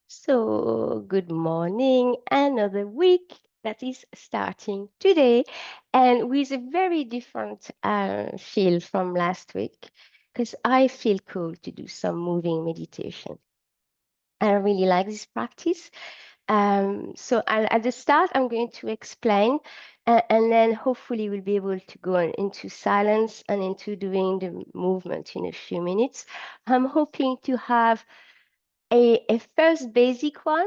So, good morning. Another week that is starting today, and with a very different feel from last week, because I feel cool to do some moving meditation. I really like this practice. At the start, I'm going to explain, and then hopefully we'll be able to go into silence and into doing the movement in a few minutes. I'm hoping to have a first basic one,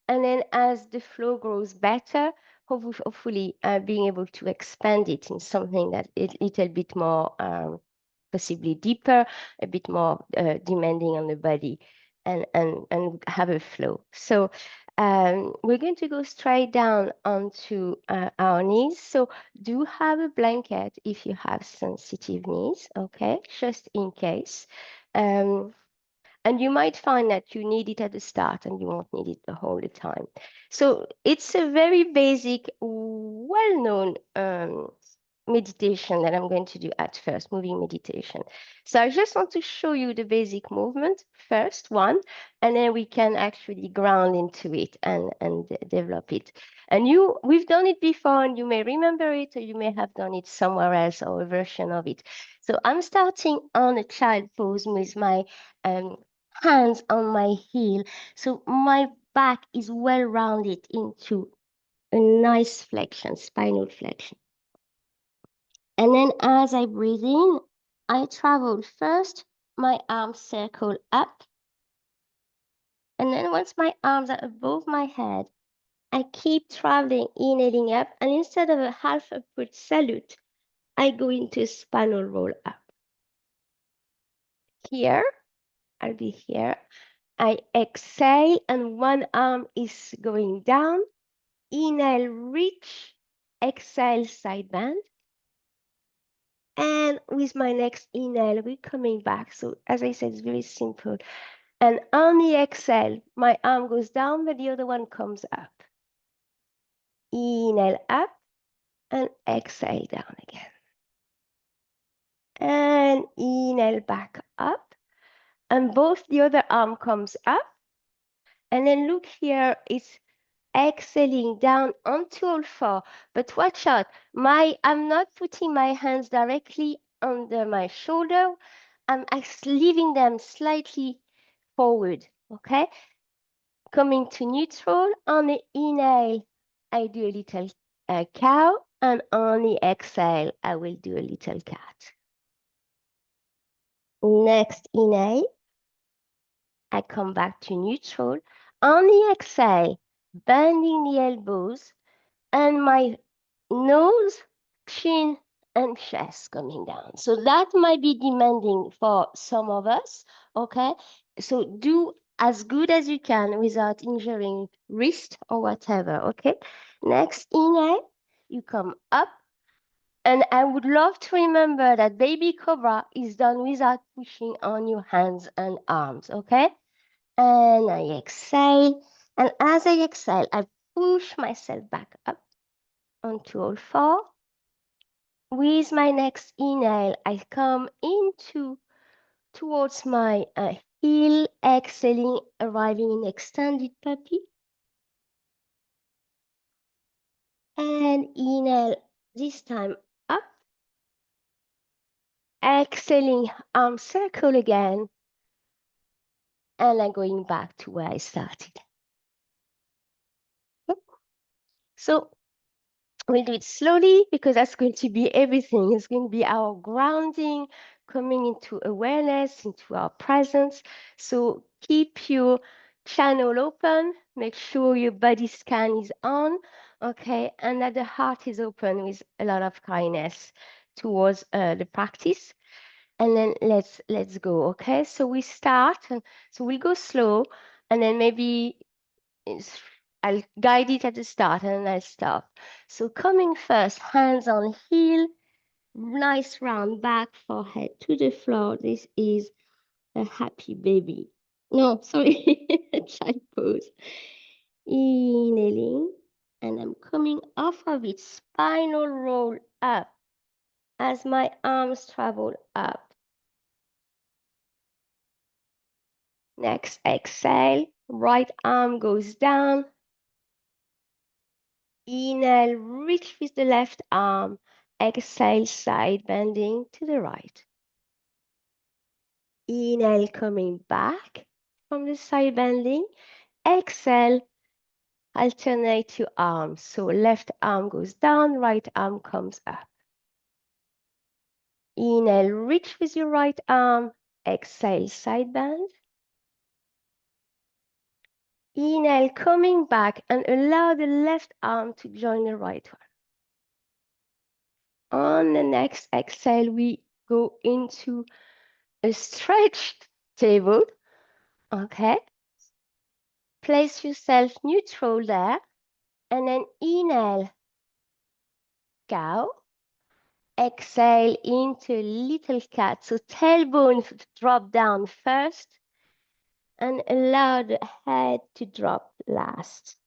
and then as the flow grows better, hopefully being able to expand it in something that is a little bit more possibly deeper, a bit more demanding on the body, and have a flow. So we're going to go straight down onto our knees. So do have a blanket if you have sensitive knees, okay, just in case. Um, and you might find that you need it at the start and you won't need it the whole time. So it's a very basic, well-known meditation that I'm going to do at first, moving meditation. So I just want to show you the basic movement first, one, and then we can actually ground into it and develop it. And we've done it before, and you may remember it, or you may have done it somewhere else or a version of it. So I'm starting on a child pose with my hands on my heel. So my back is well rounded into a nice flexion, spinal flexion. And then as I breathe in, I travel first, my arms circle up. And then once my arms are above my head, I keep traveling, inhaling up. And instead of a half upward salute, I go into a spinal roll up. Here, I'll be here. I exhale and one arm is going down. Inhale, reach. Exhale, side bend. And with my next inhale, we're coming back. So as I said, it's very simple. And on the exhale, my arm goes down, but the other one comes up. Inhale up and exhale down again. And inhale back up. And both the other arm comes up. And then look here, it's exhaling down onto all four. But watch out, I'm not putting my hands directly under my shoulder. I'm leaving them slightly forward, okay? Coming to neutral. On the inhale, I do a little cow, and on the exhale, I will do a little cat. Next inhale, I come back to neutral. On the exhale, bending the elbows, and my nose, chin, and chest coming down. So that might be demanding for some of us, okay? So do as good as you can without injuring wrist or whatever, okay? Next inhale, you come up. And I would love to remember that baby cobra is done without pushing on your hands and arms, okay? And I exhale. And as I exhale, I push myself back up onto all four. With my next inhale, I come towards my heel, exhaling, arriving in extended puppy. And inhale, this time up. Exhaling, arm circle again. And I'm going back to where I started. So we'll do it slowly because that's going to be everything. It's going to be our grounding, coming into awareness, into our presence. So keep your channel open. Make sure your body scan is on, okay? And that the heart is open with a lot of kindness towards the practice. And then let's go, okay? So we start, so we'll go slow, and then maybe I'll guide it at the start and then I'll stop. So coming first, hands on heel, nice round back, forehead to the floor. This is a happy baby. No, sorry, child pose. Inhaling, and I'm coming off of it, spinal roll up as my arms travel up. Next, exhale, Right arm goes down. Inhale, reach with the left arm. Exhale, side bending to the right. Inhale, coming back from the side bending. Exhale, alternate your arms. So left arm goes down, right arm comes up. Inhale, reach with your right arm. Exhale, side bend. Inhale, coming back and allow the left arm to join the right one. On the next exhale, we go into a stretched table. Okay. Place yourself neutral there. And then inhale, cow. Exhale into little cat. So tailbone drop down first and allow the head to drop last.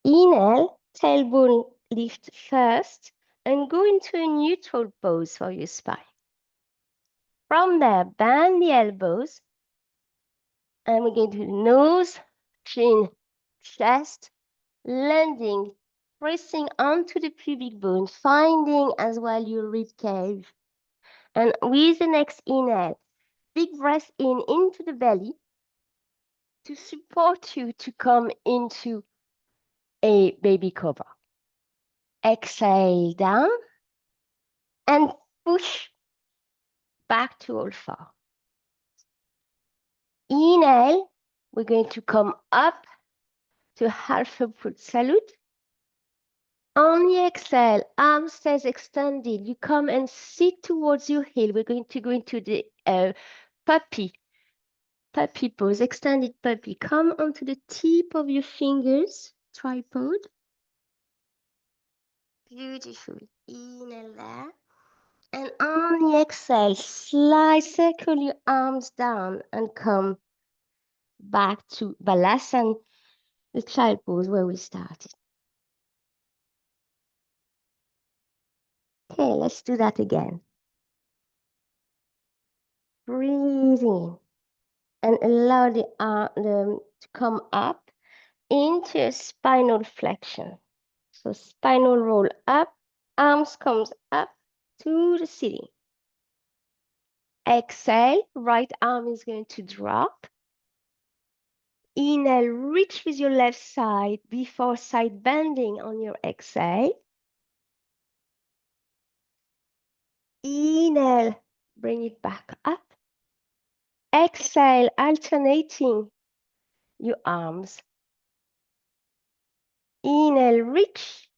Inhale, tailbone lift first and go into a neutral pose for your spine. From there, bend the elbows and we're going to nose, chin, chest, landing, pressing onto the pubic bone, finding as well your rib cage. And with the next inhale, big breath in into the belly to support you to come into a baby cobra. Exhale down and push back to all four. Inhale, we're going to come up to half a foot salute. On the exhale, arm stays extended. You come and sit towards your heel. We're going to go into the puppy pose, extended puppy. Come onto the tip of your fingers, tripod. Beautiful. Inhale there. And on the exhale, slide, circle your arms down and come back to Balasana, the child pose where we started. Okay, let's do that again. Breathe in and allow the arm to come up into a spinal flexion. So spinal roll up, arms comes up to the ceiling. Exhale, right arm is going to drop. Inhale, reach with your left side before side bending on your exhale. Inhale, bring it back up. Exhale, alternating your arms. Inhale, reach.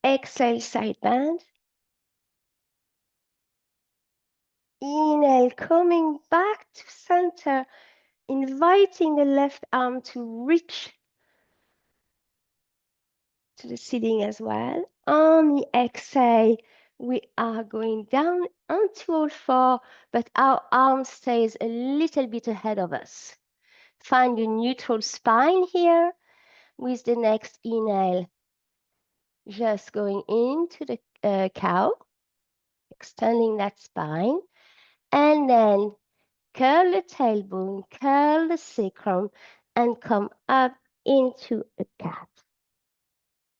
Exhale, side bend. Inhale, coming back to center, inviting the left arm to reach to the ceiling as well. On the exhale, we are going down onto all four, but our arm stays a little bit ahead of us. Find your neutral spine here with the next inhale. Just going into the cow, extending that spine, and then curl the tailbone, curl the sacrum, and come up into a cat.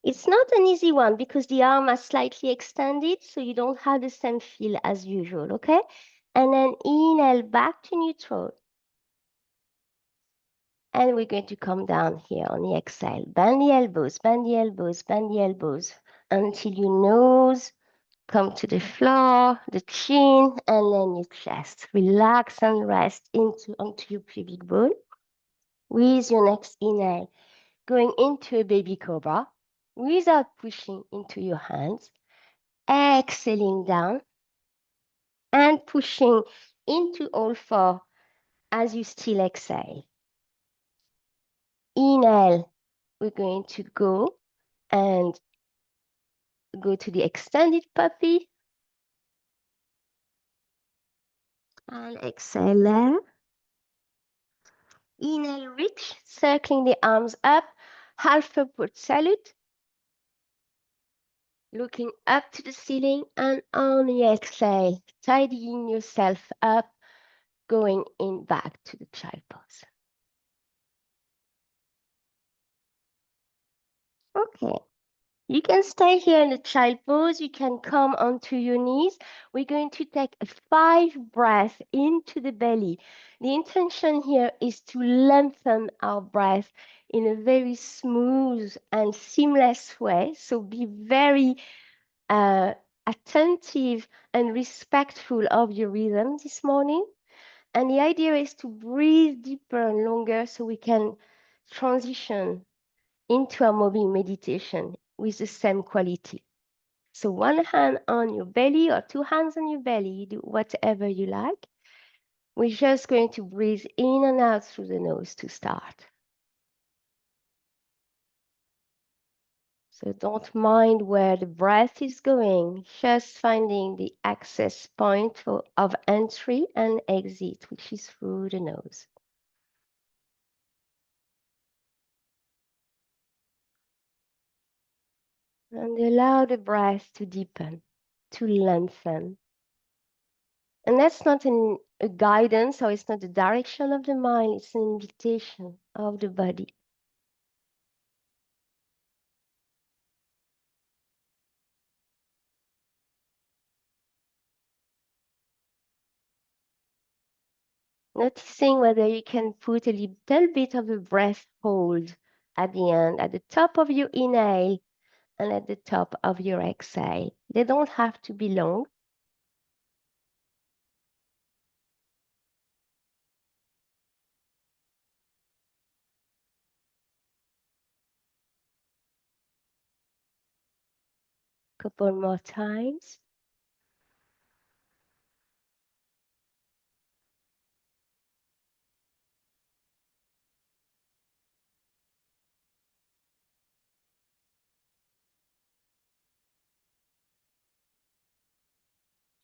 It's not an easy one because the arm are slightly extended, so you don't have the same feel as usual, okay? And then inhale back to neutral. And we're going to come down here on the exhale. Bend the elbows, bend the elbows, bend the elbows until your nose come to the floor, the chin, and then your chest. Relax and rest onto your pubic bone. With your next inhale, going into a baby cobra without pushing into your hands. Exhaling down and pushing into all four as you still exhale. Inhale, we're going to go and go to the extended puppy. And exhale there. Inhale, reach, circling the arms up, half upward salute. Looking up to the ceiling, and on the exhale, tidying yourself up, going in back to the child pose. Okay. You can stay here in the child pose. You can come onto your knees. We're going to take a 5 breath into the belly. The intention here is to lengthen our breath in a very smooth and seamless way. So be very uh, attentive and respectful of your rhythm this morning. And the idea is to breathe deeper and longer so we can transition into a moving meditation with the same quality. So one hand on your belly or 2 hands on your belly, you do whatever you like. We're just going to breathe in and out through the nose to start. So don't mind where the breath is going, just finding the access point of entry and exit, which is through the nose. And allow the breath to deepen, to lengthen. And that's not a guidance or it's not the direction of the mind, it's an invitation of the body. Noticing whether you can put a little bit of a breath hold at the end, at the top of your inhale and at the top of your exhale. They don't have to be long. Couple more times.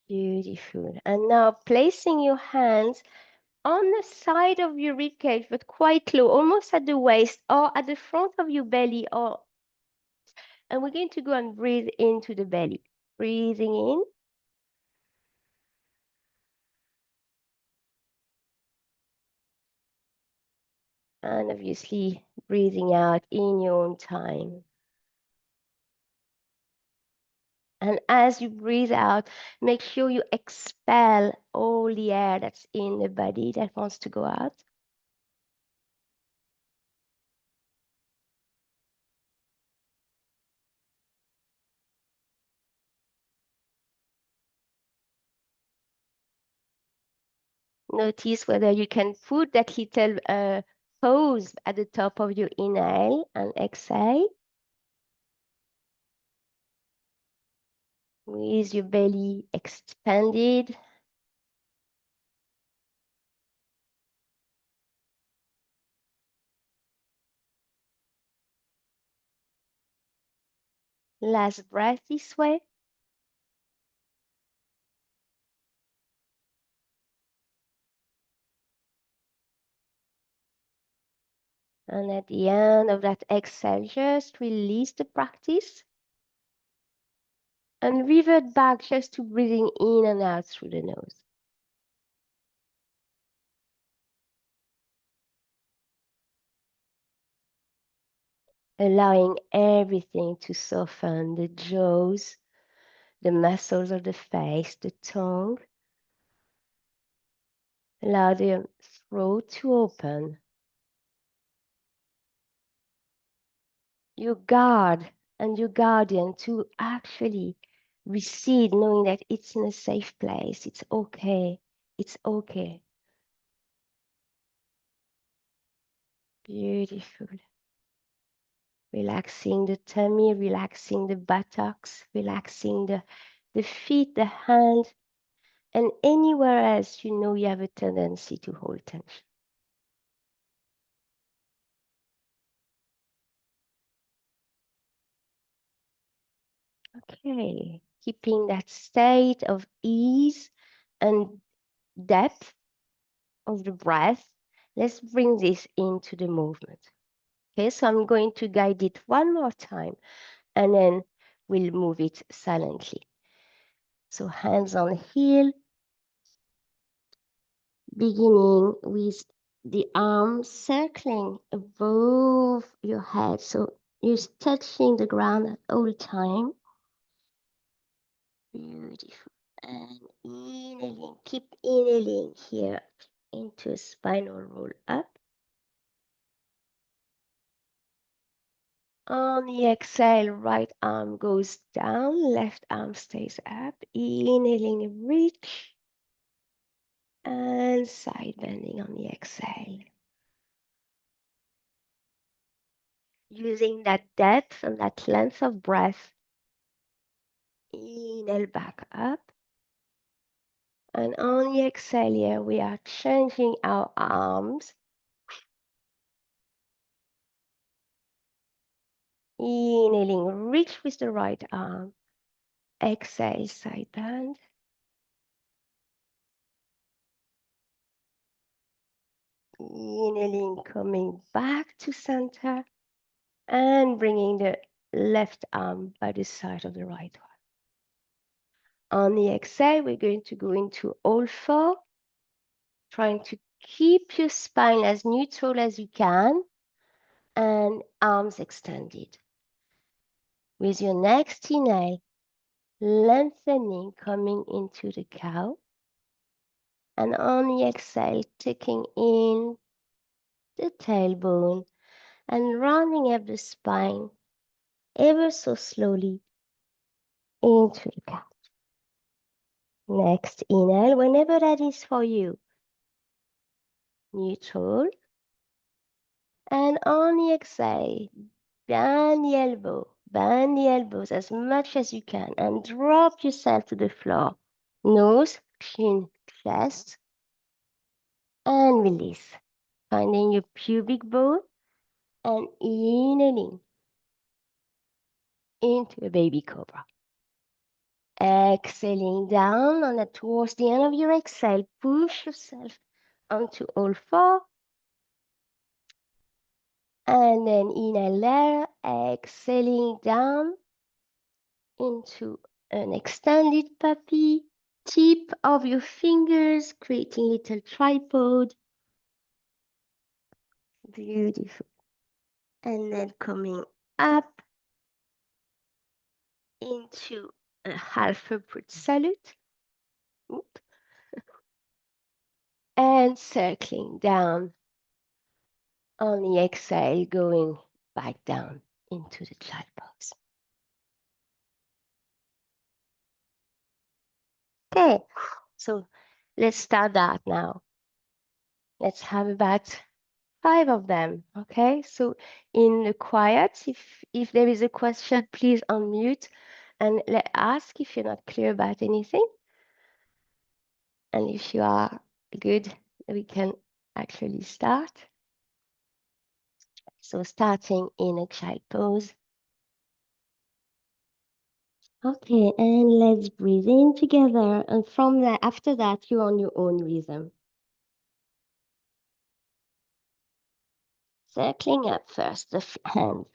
Beautiful. And now placing your hands on the side of your ribcage, but quite low, almost at the waist or at the front of your belly. And we're going to go and breathe into the belly. Breathing in. And obviously breathing out in your own time. And as you breathe out, make sure you expel all the air that's in the body that wants to go out. Notice whether you can put that little pause at the top of your inhale and exhale with your belly expanded. Last breath this way. And at the end of that exhale, just release the practice and revert back just to breathing in and out through the nose. Allowing everything to soften, the jaws, the muscles of the face, the tongue. Allow the throat to open. Your guard and your guardian to actually recede, knowing that it's in a safe place. It's okay. It's okay. Beautiful. Relaxing the tummy, relaxing the buttocks, relaxing the feet, the hands, and anywhere else you know you have a tendency to hold tension. Okay, keeping that state of ease and depth of the breath, let's bring this into the movement. Okay, so I'm going to guide it one more time and then we'll move it silently. So hands on heel, beginning with the arms circling above your head. So You're touching the ground at all time. Beautiful. And inhaling, keep inhaling here into a spinal roll up. On the exhale, right arm goes down, left arm stays up. Inhaling, reach. And side bending on the exhale. Using that depth and that length of breath. Inhale back up. And on the exhale here, we are changing our arms. Inhaling, reach with the right arm. Exhale, side bend. Inhaling, coming back to center. And bringing the left arm by the side of the right one. On the exhale, we're going to go into all four, trying to keep your spine as neutral as you can and arms extended. With your next inhale, lengthening, coming into the cow. And on the exhale, taking in the tailbone and rounding up the spine ever so slowly into the cow. Next inhale, whenever that is for you. Neutral. And on the exhale, bend the elbows as much as you can and drop yourself to the floor. Nose, chin, chest, and release. Finding your pubic bone and inhaling into a baby cobra. Exhaling down and towards the end of your exhale, push yourself onto all four. And then inhale there, exhaling down into an extended puppy. Tip of your fingers, creating little tripod. Beautiful. And then coming up into a half upward salute. Oop. And circling down on the exhale, going back down into the child pose. Okay, so let's start that now. Let's have about 5 of them. Okay, so in the quiet, if there is a question, please unmute and ask if you're not clear about anything. And if you are good, we can actually start. So starting in a child pose. Okay, and let's breathe in together. And from there, after that, you're on your own rhythm. Circling up first, the hands.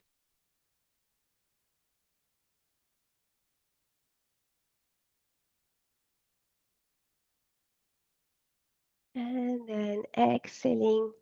And then exhaling.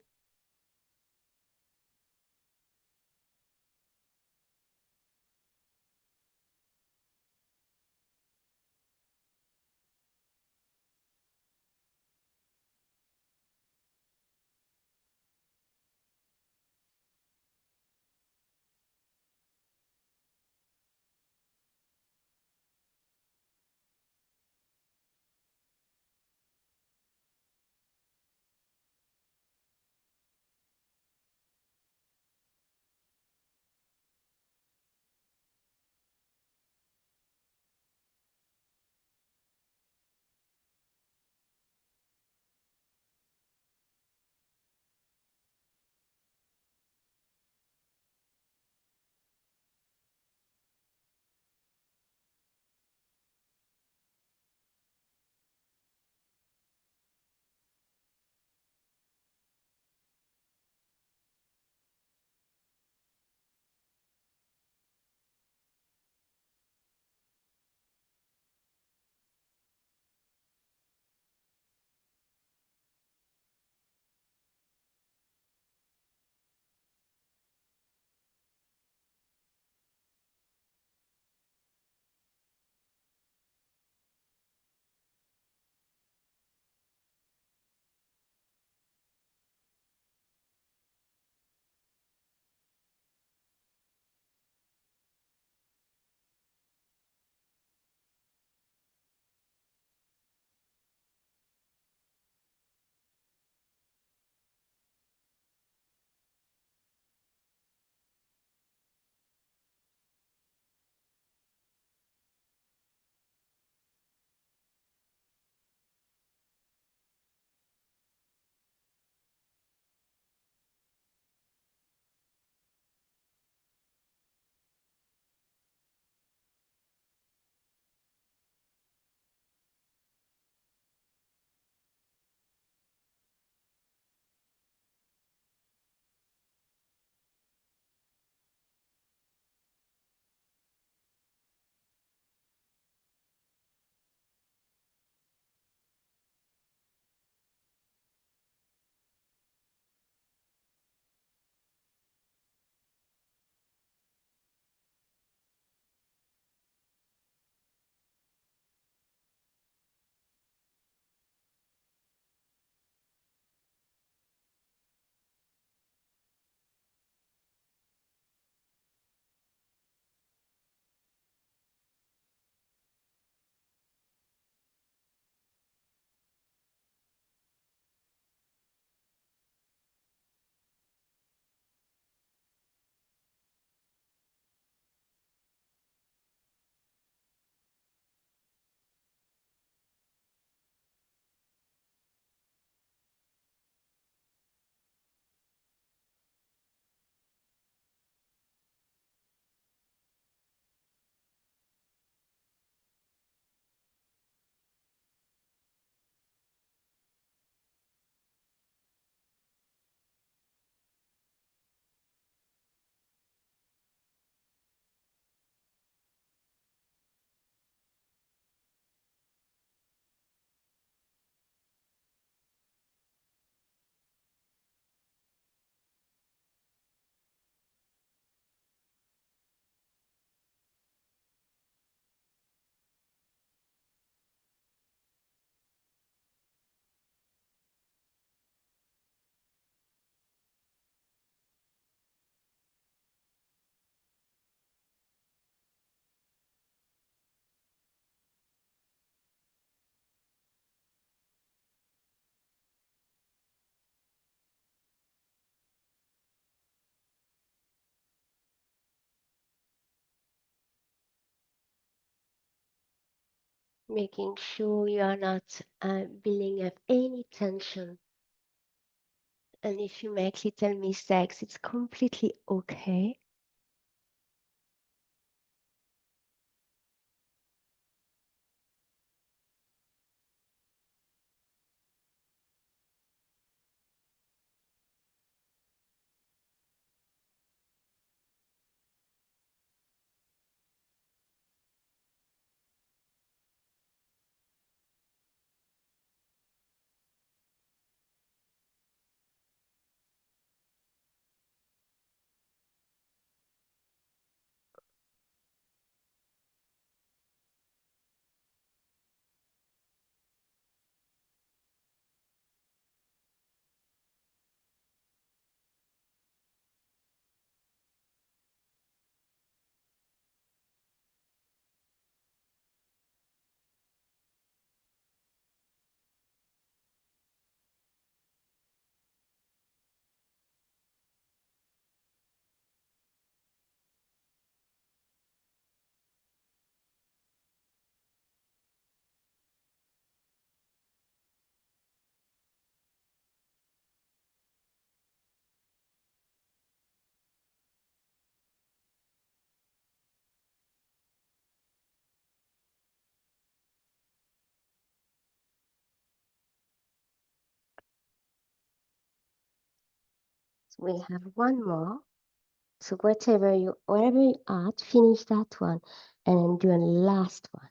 Making sure you are not building up any tension. And if you make little mistakes, it's completely okay. So we have one more. So wherever you are, finish that one and then do a last one.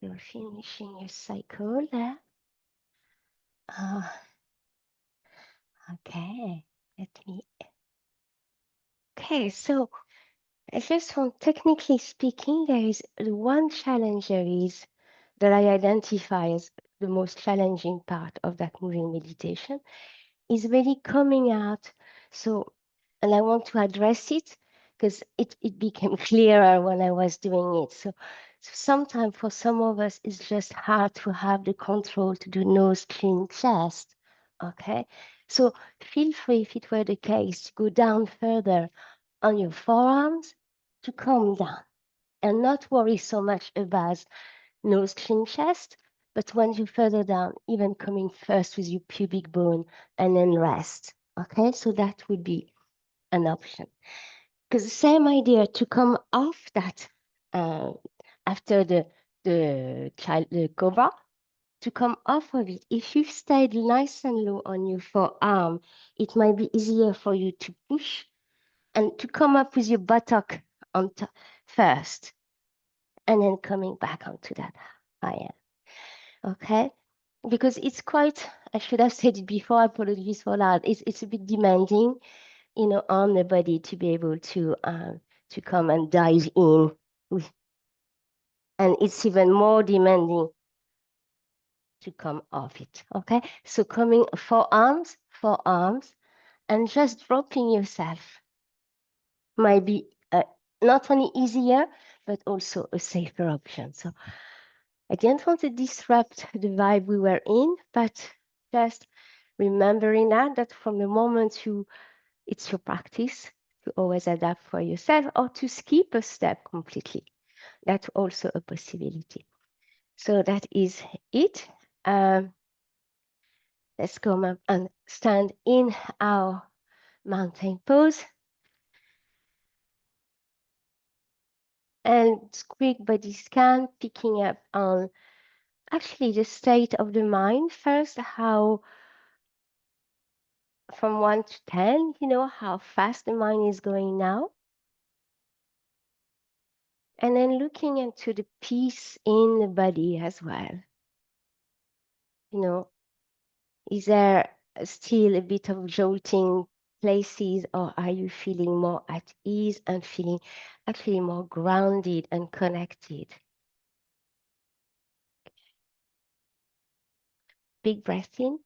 You're finishing your cycle there. Uh, okay. Let me. Okay, so I just want, technically speaking, there is one challenge there is that I identify as the most challenging part of that moving meditation is really coming out. So, and I want to address it because it became clearer when I was doing it. So sometimes for some of us, it's just hard to have the control to do nose, chin, chest. Okay. So feel free, if it were the case, to go down further on your forearms to calm down and not worry so much about nose, chin, chest, but when you further down, even coming first with your pubic bone and then rest. Okay, so that would be an option. Because the same idea to come off that uh, after the cobra, to come off of it, if you've stayed nice and low on your forearm, it might be easier for you to push and to come up with your buttock on top first, and then coming back onto that higher. Okay. because it's quite, I should have said it before, apologies for that. It's a bit demanding, on the body to be able to come and dive in. And it's even more demanding to come off it. Okay. So coming forearms, and just dropping yourself might be not only easier, but also a safer option. So I didn't want to disrupt the vibe we were in, but just remembering that from the moment it's your practice to always adapt for yourself or to skip a step completely. That's also a possibility. So that is it. Let's come up and stand in our mountain pose. And quick body scan, picking up on actually the state of the mind first, how from 1 to 10, how fast the mind is going now. And then looking into the peace in the body as well. Is there still a bit of jolting places, or are you feeling more at ease and feeling actually more grounded and connected? Big breath in.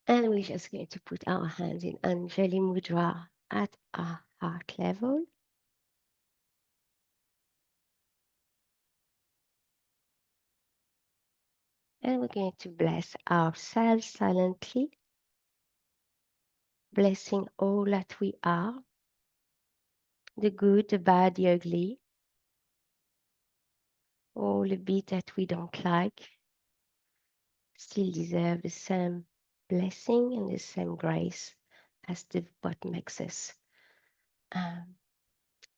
And we're just going to put our hands in Anjali Mudra at our heart level. And we're going to bless ourselves silently, blessing all that we are, the good, the bad, the ugly, all the bit that we don't like, still deserve the same blessing and the same grace as what makes us um,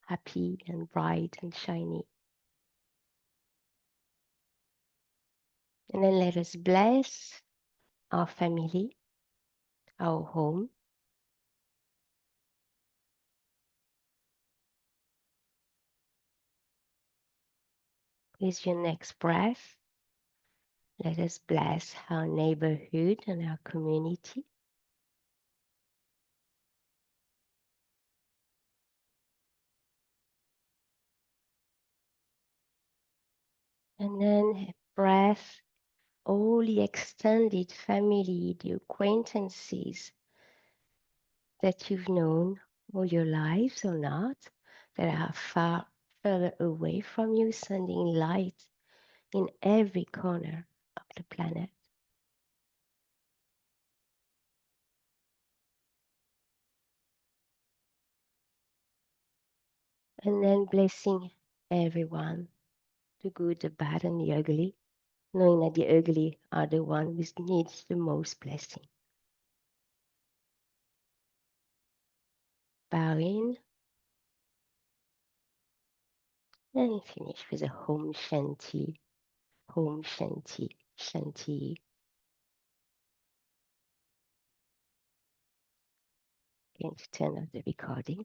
happy and bright and shiny. And then let us bless our family, our home. With your next breath, let us bless our neighborhood and our community. And then breath all the extended family, the acquaintances that you've known all your lives or not, that are far further away from you, sending light in every corner of the planet. And then blessing everyone, the good, the bad, and the ugly, knowing that the ugly are the ones who needs the most blessing. Bow in and finish with a Home Shanti, Home Shanti, Shanti. Going to turn off the recording.